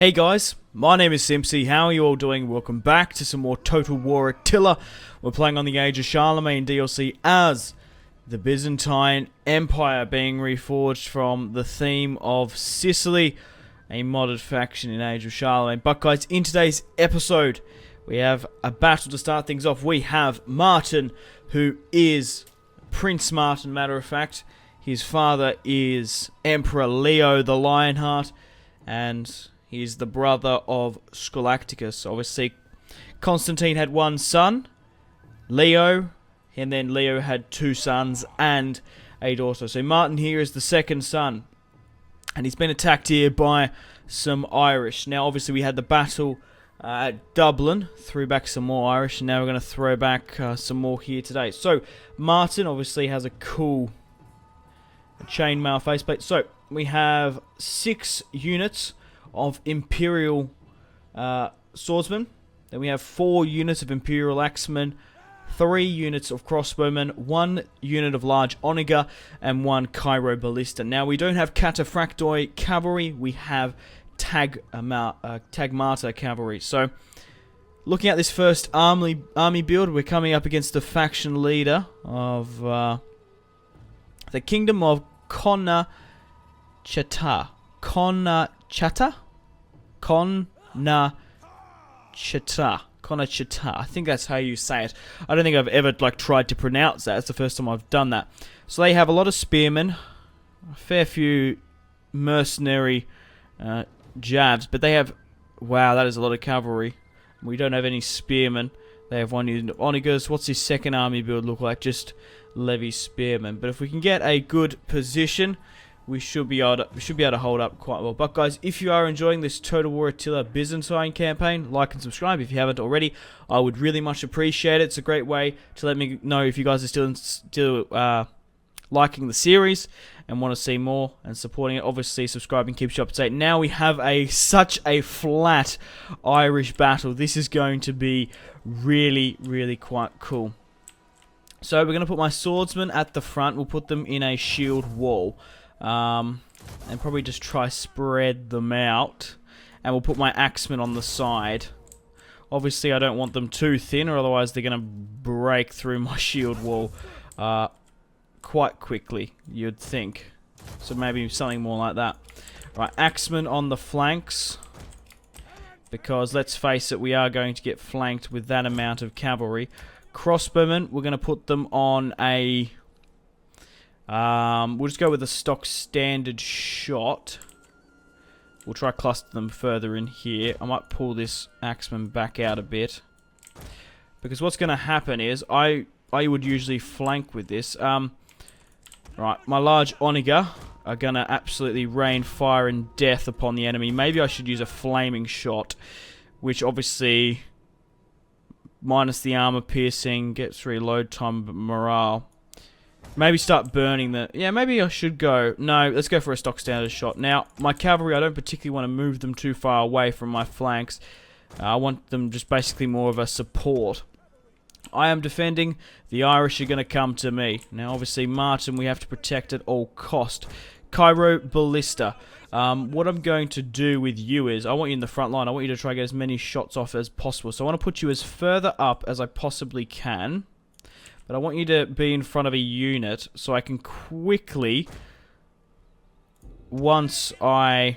Hey guys, my name is Simpzy. How are you all doing? Welcome back to some more Total War Attila. We're playing on the Age of Charlemagne DLC as the Byzantine Empire, being reforged from the theme of Sicily, a modded faction in Age of Charlemagne. But guys, in today's episode, we have a battle to start things off. We have Martin, who is Prince Martin, matter of fact. His father is Emperor Leo the Lionheart, and he's the brother of Scholasticus. Obviously, Constantine had one son, Leo, and then Leo had two sons and a daughter. So Martin here is the second son, and he's been attacked here by some Irish. Now, obviously, we had the battle at Dublin, threw back some more Irish, and now we're going to throw back some more here today. So, Martin obviously has a cool chainmail faceplate. So, we have 6 units of Imperial swordsmen. Then we have 4 units of Imperial axemen, 3 units of crossbowmen, 1 unit of large onager, and 1 Cairo ballista. Now, we don't have cataphractoi cavalry, we have tagmata cavalry. So, looking at this first army build, we're coming up against the faction leader of the Kingdom of Connachta. Connachta. I think that's how you say it. I don't think I've ever tried to pronounce that. It's the first time I've done that. So they have a lot of spearmen, a fair few mercenary jabs, but they have, wow, that is a lot of cavalry. We don't have any spearmen. They have 1 unit of onagers. What's his second army build look like? Just levy spearmen. But if we can get a good position, we should be able to hold up quite well. But guys, if you are enjoying this Total War Attila Byzantine campaign, like and subscribe if you haven't already. I would really much appreciate it. It's a great way to let me know if you guys are still liking the series and want to see more and supporting it. Obviously, subscribing keeps you up to date. Now we have such a flat Irish battle. This is going to be really, really quite cool. So we're going to put my swordsmen at the front. We'll put them in a shield wall. And probably just try spread them out. And we'll put my axemen on the side. Obviously, I don't want them too thin, or otherwise they're going to break through my shield wall quite quickly, you'd think. So maybe something more like that. Right, axemen on the flanks. Because, let's face it, we are going to get flanked with that amount of cavalry. Crossbowmen, we're going to put them on a... we'll just go with a stock standard shot. We'll try cluster them further in here. I might pull this axeman back out a bit, because what's going to happen is I would usually flank with this. Right, my large onager are going to absolutely rain fire and death upon the enemy. Maybe I should use a flaming shot, which obviously minus the armor piercing, gets reload time, but morale. Maybe start burning the... Yeah, maybe I should go... No, let's go for a stock standard shot. Now, my cavalry, I don't particularly want to move them too far away from my flanks. I want them just basically more of a support. I am defending. The Irish are going to come to me. Now, obviously, Martin, we have to protect at all cost. Cairo ballista. What I'm going to do with you is, I want you in the front line. I want you to try to get as many shots off as possible. So I want to put you as further up as I possibly can. But I want you to be in front of a unit so I can quickly, once I...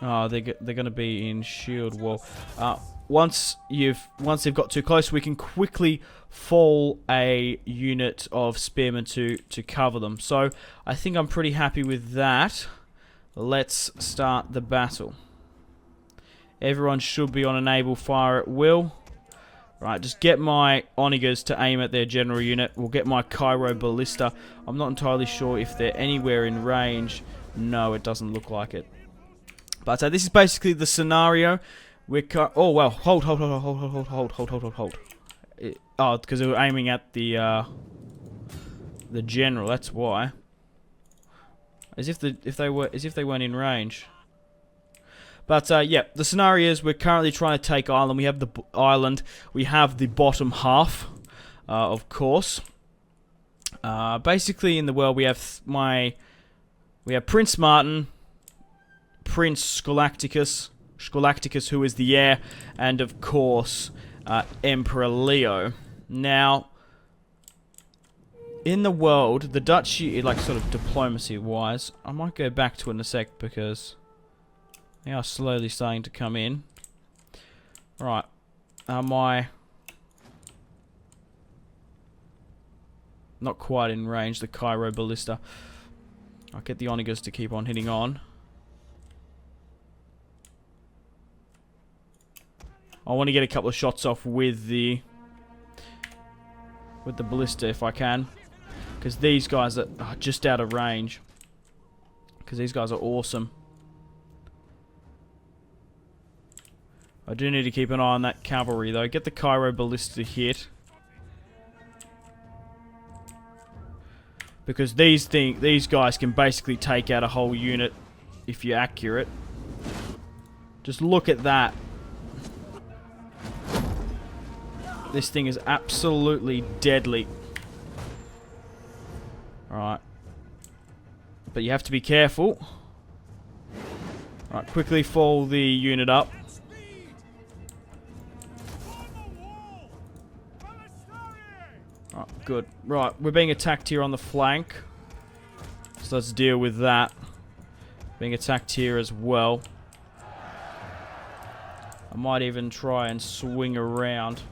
Oh, they're going to be in shield wall. Once they've got too close, we can quickly fall a unit of spearmen to cover them. So I think I'm pretty happy with that. Let's start the battle. Everyone should be on enable fire at will. Right, just get my onagers to aim at their general unit. We'll get my Cairo ballista. I'm not entirely sure if they're anywhere in range. No, it doesn't look like it. But this is basically the scenario. Oh well, hold. Oh, because they were aiming at the general. That's why. As if they weren't in range. But, yeah, the scenario is we're currently trying to take Ireland. We have the island. We have the bottom half, of course. Basically, in the world, we have Prince Martin, Prince Scholasticus, Scholasticus, who is the heir, and of course, Emperor Leo. Now, in the world, the Dutch, like sort of diplomacy-wise, I might go back to it in a sec because they are slowly starting to come in. Right, my... Not quite in range, the Cairo Ballista. I'll get the Onagers to keep on hitting on. I want to get a couple of shots off with the Ballista if I can. Because these guys are just out of range. Because these guys are awesome. I do need to keep an eye on that cavalry though. Get the Cairo Ballista hit. Because these guys can basically take out a whole unit if you're accurate. Just look at that. This thing is absolutely deadly. Alright. But you have to be careful. Alright, quickly fall the unit up. Alright, good. Right, we're being attacked here on the flank. So let's deal with that. Being attacked here as well. I might even try and swing around.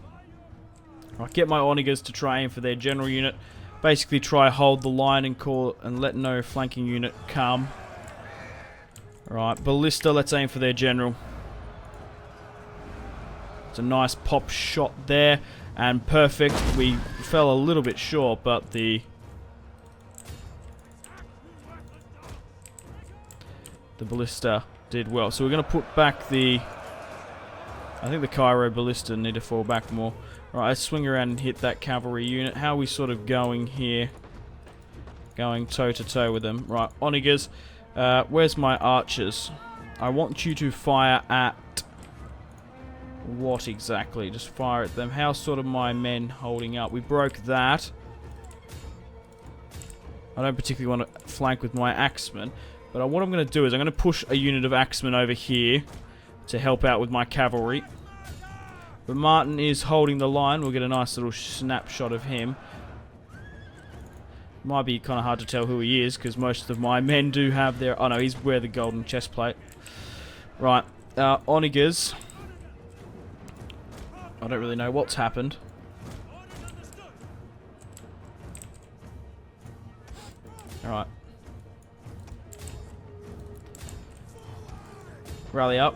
Right, get my Onagers to try aim for their general unit. Basically try hold the line and let no flanking unit come. Alright, Ballista, let's aim for their general. It's a nice pop shot there. And perfect. We fell a little bit short, but the Ballista did well. So we're going to put back the... I think the Cairo Ballista need to fall back more. Right, let's swing around and hit that cavalry unit. How are we sort of going here? Going toe-to-toe with them. Right, Onagers. Where's my archers? I want you to fire at... What exactly? Just fire at them. How's sort of my men holding up? We broke that. I don't particularly want to flank with my axemen. But what I'm going to do is I'm going to push a unit of axemen over here to help out with my cavalry. But Martin is holding the line. We'll get a nice little snapshot of him. Might be kind of hard to tell who he is because most of my men do have their... Oh no, he's wearing the golden chest plate. Right. Onagers. I don't really know what's happened. Alright. Rally up.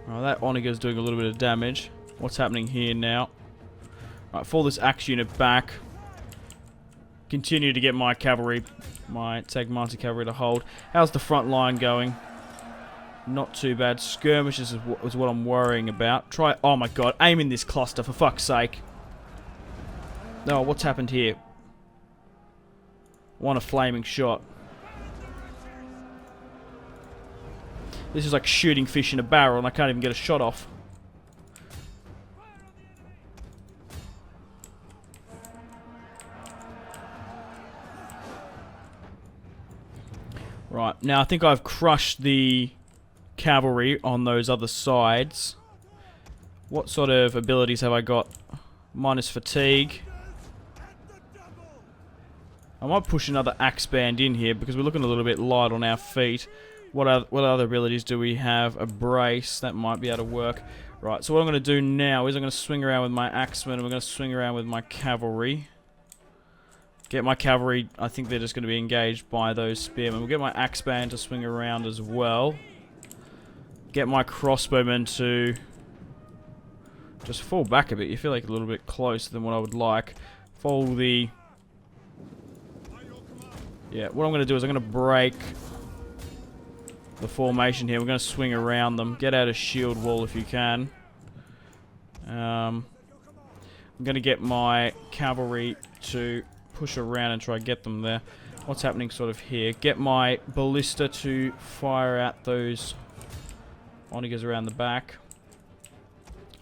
Oh, that Onagers doing a little bit of damage. What's happening here now? Right, fall this axe unit back. Continue to get my cavalry, my Tagmata cavalry to hold. How's the front line going? Not too bad. Skirmishes is what I'm worrying about. Try... Oh my god, aim in this cluster, for fuck's sake. No, what's happened here? Want a flaming shot. This is like shooting fish in a barrel and I can't even get a shot off. Right, now I think I've crushed the cavalry on those other sides. What sort of abilities have I got? Minus fatigue. I might push another axe band in here because we're looking a little bit light on our feet. What other abilities do we have? A brace, that might be able to work. Right, so what I'm going to do now is I'm going to swing around with my axemen and we're going to swing around with my cavalry. Get my cavalry, I think they're just going to be engaged by those spearmen. We'll get my axe band to swing around as well. Get my crossbowmen to just fall back a bit. You feel like a little bit closer than what I would like. Follow the... Yeah, what I'm going to do is I'm going to break the formation here. We're going to swing around them. Get out a shield wall if you can. I'm going to get my cavalry to push around and try to get them there. What's happening sort of here? Get my ballista to fire at those Onagers around the back.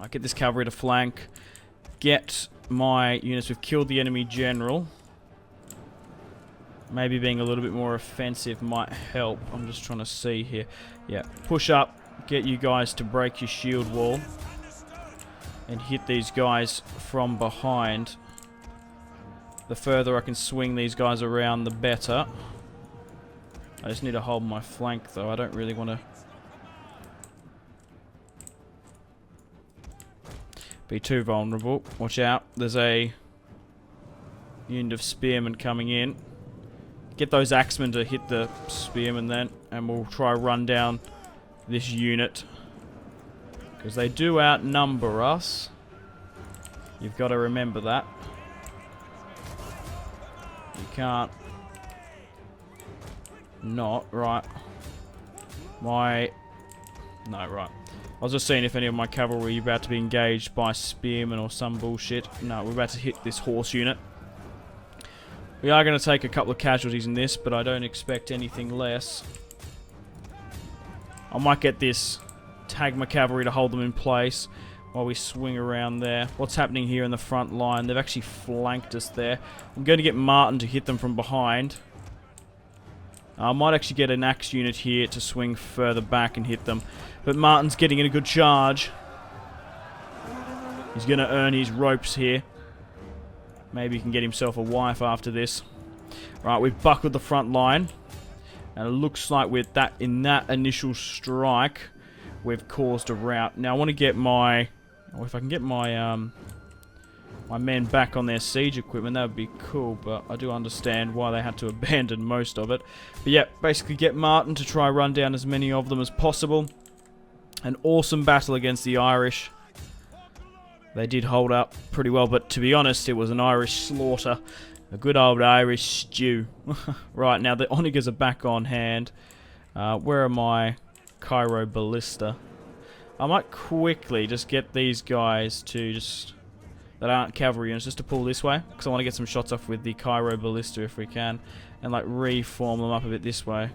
I get this cavalry to flank. Get my units who've killed the enemy general. Maybe being a little bit more offensive might help. I'm just trying to see here. Yeah, push up. get you guys to break your shield wall and hit these guys from behind. The further I can swing these guys around, the better. I just need to hold my flank, though. I don't really want to be too vulnerable. Watch out. There's a unit of spearmen coming in. Get those axemen to hit the spearmen then, and we'll try run down this unit. Because they do outnumber us. You've got to remember that. You can't not, right. No, right. I was just seeing if any of my cavalry are about to be engaged by spearmen or some bullshit. No, we're about to hit this horse unit. We are going to take a couple of casualties in this, but I don't expect anything less. I might get this Tagma cavalry to hold them in place while we swing around there. What's happening here in the front line? They've actually flanked us there. I'm going to get Martin to hit them from behind. I might actually get an axe unit here to swing further back and hit them. But Martin's getting in a good charge. He's going to earn his ropes here. Maybe he can get himself a wife after this. Right, we've buckled the front line. And it looks like with that, in that initial strike, we've caused a rout. Now I want to get my... Or if I can get my my men back on their siege equipment, that would be cool, but I do understand why they had to abandon most of it. But yeah, basically get Martin to try run down as many of them as possible. An awesome battle against the Irish. They did hold up pretty well, but to be honest, it was an Irish slaughter. A good old Irish stew. Right, now the Onagers are back on hand. Where are my Cairo Ballista? I might quickly just get these guys to just... that aren't cavalry units, just to pull this way. Because I want to get some shots off with the Cairo Ballista if we can. And like reform them up a bit this way.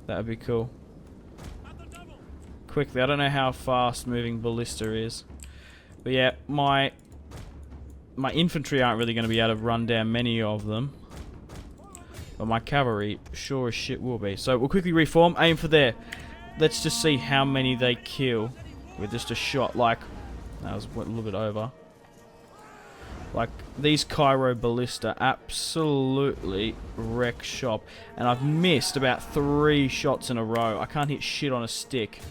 That would be cool. Quickly, I don't know how fast moving Ballista is. But yeah, my infantry aren't really going to be able to run down many of them. But my cavalry sure as shit will be. So we'll quickly reform, aim for there. Let's just see how many they kill with just a shot. Like, that was a little bit over. Like, these Cairo Ballista absolutely wreck shop. And I've missed about 3 shots in a row. I can't hit shit on a stick.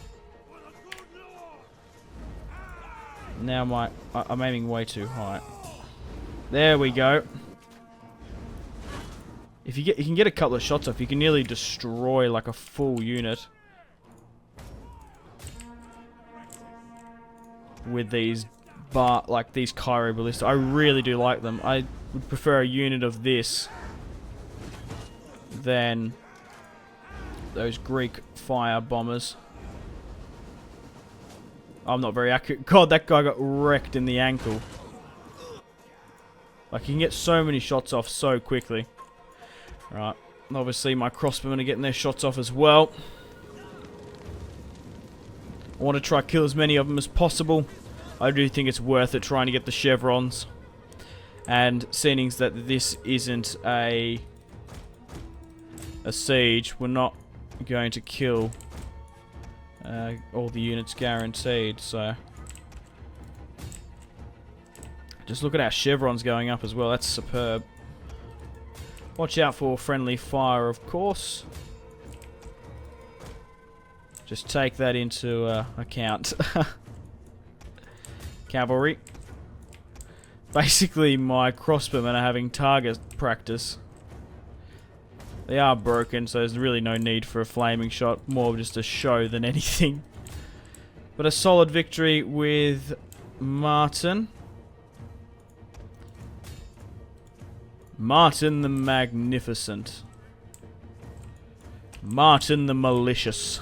Now I'm aiming way too high. There we go. If you can get a couple of shots off, you can nearly destroy like a full unit with these these Cairo Ballista. I really do like them. I would prefer a unit of this than those Greek fire bombers. I'm not very accurate. God, that guy got wrecked in the ankle. Like, you can get so many shots off so quickly. Right. Obviously, my crossbowmen are getting their shots off as well. I want to try kill as many of them as possible. I do think it's worth it trying to get the chevrons. And seeing that this isn't a siege, we're not going to kill all the units guaranteed, so... Just look at our chevrons going up as well, that's superb. Watch out for friendly fire, of course. Just take that into account. Cavalry. Basically, my crossbowmen are having target practice. They are broken, so there's really no need for a flaming shot. More of just a show than anything. But a solid victory with Martin. Martin the Magnificent. Martin the Malicious.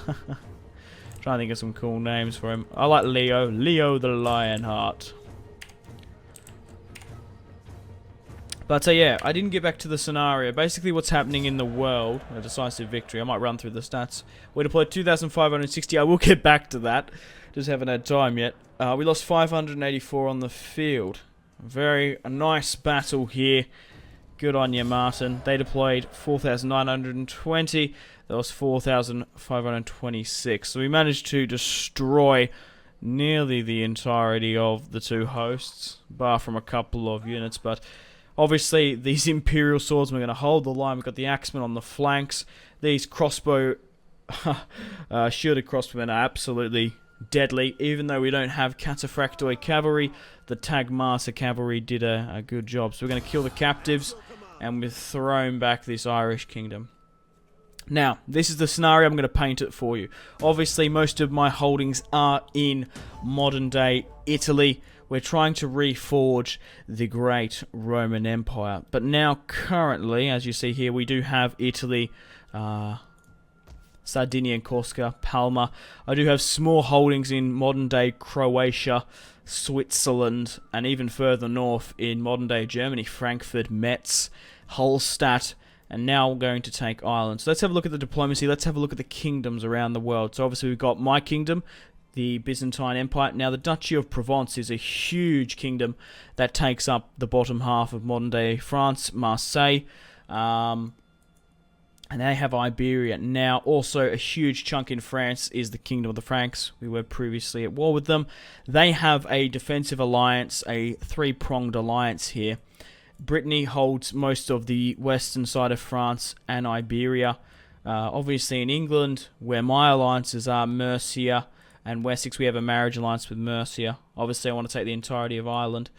Trying to think of some cool names for him. I like Leo. Leo the Lionheart. But yeah, I didn't get back to the scenario. Basically what's happening in the world, a decisive victory. I might run through the stats. We deployed 2,560. I will get back to that. Just haven't had time yet. We lost 584 on the field. A nice battle here. Good on you, Martin. They deployed 4,920. They That was 4,526. So we managed to destroy nearly the entirety of the two hosts, bar from a couple of units. But obviously, these Imperial swordsmen are going to hold the line. We've got the axemen on the flanks. These crossbow, shielded crossbowmen are absolutely deadly. Even though we don't have cataphractoid cavalry, the Tagmata cavalry did a good job. So we're going to kill the captives, and we've thrown back this Irish kingdom. Now, this is the scenario. I'm going to paint it for you. Obviously, most of my holdings are in modern-day Italy. We're trying to reforge the great Roman Empire. But now, currently, as you see here, we do have Italy, Sardinia and Corsica, Palma. I do have small holdings in modern-day Croatia, Switzerland, and even further north in modern-day Germany, Frankfurt, Metz, Hallstatt, and now we're going to take Ireland. So let's have a look at the diplomacy. Let's have a look at the kingdoms around the world. So obviously we've got my kingdom, the Byzantine Empire. Now the Duchy of Provence is a huge kingdom that takes up the bottom half of modern-day France, Marseille, and they have Iberia. Now also a huge chunk in France is the Kingdom of the Franks. We were previously at war with them. They have a defensive alliance, a three-pronged alliance here. Brittany holds most of the western side of France and Iberia. Obviously in England, where my alliances are, Mercia and Wessex, we have a marriage alliance with Mercia. Obviously I want to take the entirety of Ireland.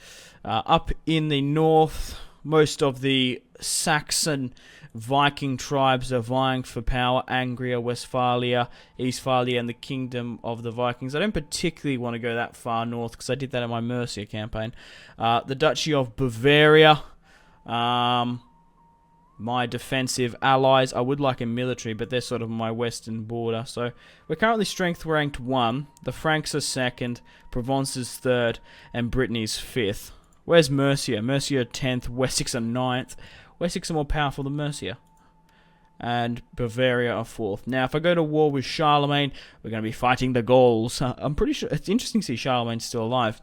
Up in the north, most of the Saxon Viking tribes are vying for power. Angria, Westphalia, Eastphalia, and the Kingdom of the Vikings. I don't particularly want to go that far north because I did that in my Mercia campaign. The Duchy of Bavaria. My defensive allies. I would like a military, but they're sort of my western border. So we're currently strength ranked 1. The Franks are 2nd. Provence is 3rd. And Brittany's 5th. Where's Mercia? Mercia 10th. Wessex are 9th. Wessex are more powerful than Mercia. And Bavaria are 4th. Now, if I go to war with Charlemagne, we're going to be fighting the Gauls. I'm pretty sure it's interesting to see Charlemagne's still alive.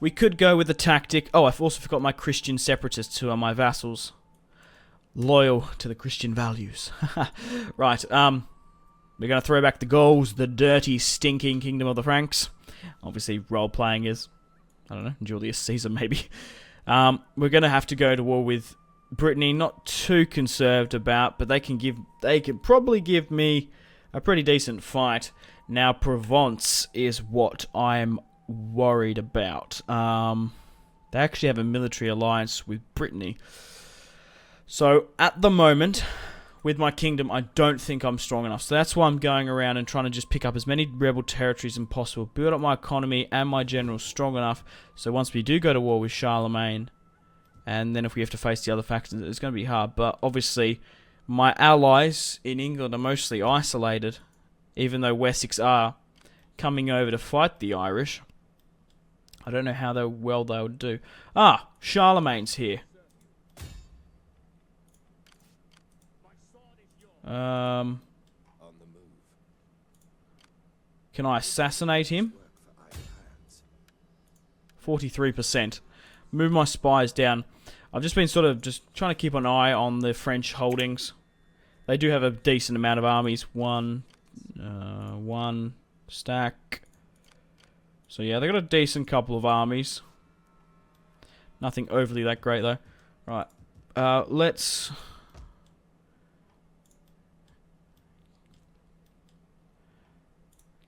We could go with the tactic. Oh, I've also forgot my Christian separatists, who are my vassals. Loyal to the Christian values. Right, we're going to throw back the Gauls, the dirty, stinking Kingdom of the Franks. Obviously, role-playing is, I don't know, Julius Caesar, maybe. We're going to have to go to war with Brittany. Not too concerned about, but they can probably give me a pretty decent fight. Now, Provence is what I'm worried about. They actually have a military alliance with Brittany. So, at the moment, with my kingdom, I don't think I'm strong enough. So that's why I'm going around and trying to just pick up as many rebel territories as possible. Build up my economy and my generals strong enough. So once we do go to war with Charlemagne, and then if we have to face the other factions, it's going to be hard. But obviously, my allies in England are mostly isolated. Even though Wessex are coming over to fight the Irish. I don't know how well they would do. Ah, Charlemagne's here. Can I assassinate him? 43%. Move my spies down. I've just been sort of just trying to keep an eye on the French holdings. They do have a decent amount of armies. One stack. So yeah, they got a decent couple of armies. Nothing overly that great though. Right. Let's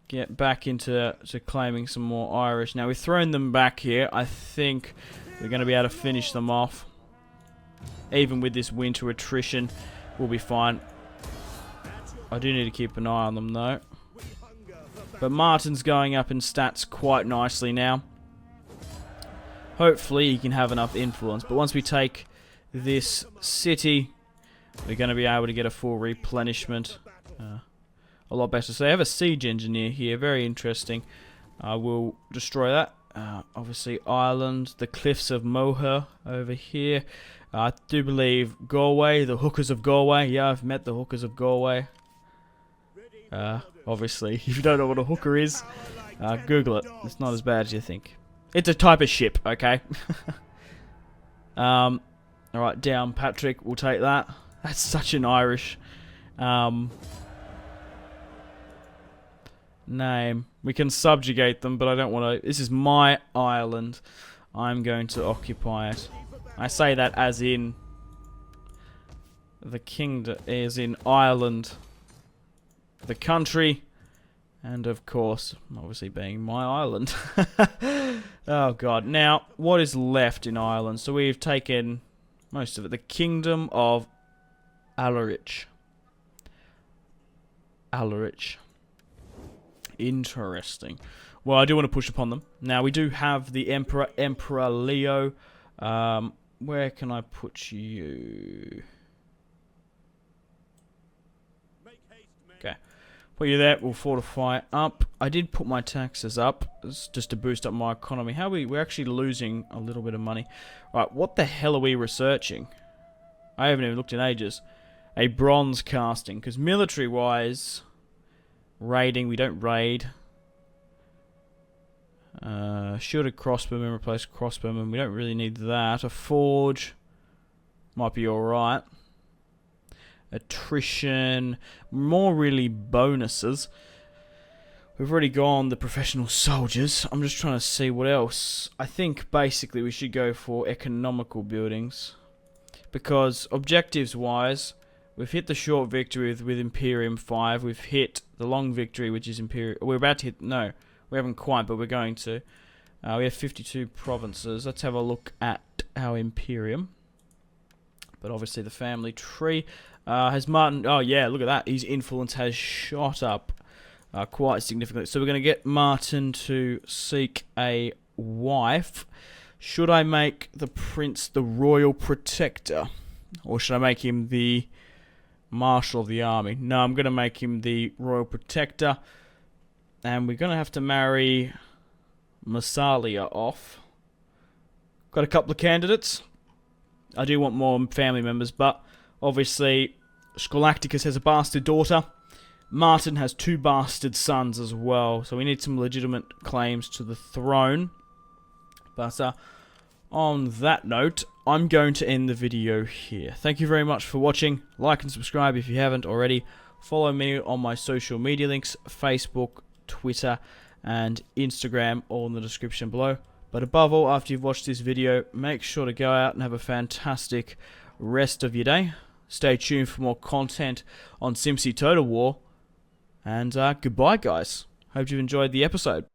get back into claiming some more Irish. Now, we've thrown them back here. I think we're going to be able to finish them off. Even with this winter attrition, we'll be fine. I do need to keep an eye on them, though. But Martin's going up in stats quite nicely now. Hopefully, he can have enough influence. But once we take this city, we're going to be able to get a full replenishment. A lot better. So they have a siege engineer here. Very interesting. I will destroy that. Obviously, Ireland. The cliffs of Moher over here. I do believe Galway. The hookers of Galway. Yeah, I've met the hookers of Galway. Obviously, if you don't know what a hooker is, Google it. It's not as bad as you think. It's a type of ship, okay? Alright, down Patrick. We'll take that. That's such an Irish name. We can subjugate them, but I don't want to. This is my island. I'm going to occupy it. I say that as in the kingdom, as in Ireland, the country, and of course, obviously being my island. Oh god. Now, what is left in Ireland? So we've taken most of it. The kingdom of Alarich. Alarich. Interesting. Well, I do want to push upon them. Now, we do have the Emperor, Emperor Leo. Where can I put you? Okay. Put you there. We'll fortify up. I did put my taxes up just to boost up my economy. How we're actually losing a little bit of money. Right, what the hell are we researching? I haven't even looked in ages. A bronze casting. Because military-wise, raiding, we don't raid. Shielded crossbowmen, replace crossbowmen. We don't really need that. A forge might be alright. Attrition. More really bonuses. We've already gone the professional soldiers. I'm just trying to see what else. I think basically we should go for economical buildings. Because objectives-wise, we've hit the short victory with Imperium 5. We've hit the long victory, which is Imperium. We're about to hit. No, we haven't quite, but we're going to. We have 52 provinces. Let's have a look at our Imperium. But obviously, the family tree has Martin. Oh yeah, look at that. His influence has shot up quite significantly. So we're going to get Martin to seek a wife. Should I make the prince the royal protector, or should I make him the marshal of the army? No, I'm going to make him the royal protector. And we're going to have to marry Massalia off. Got a couple of candidates. I do want more family members, but obviously Scholasticus has a bastard daughter. Martin has 2 bastard sons as well. So we need some legitimate claims to the throne. But on that note, I'm going to end the video here. Thank you very much for watching. Like and subscribe if you haven't already. Follow me on my social media links, Facebook, Twitter, and Instagram, all in the description below. But above all, after you've watched this video, make sure to go out and have a fantastic rest of your day. Stay tuned for more content on Simpzy Total War. And goodbye, guys. Hope you've enjoyed the episode.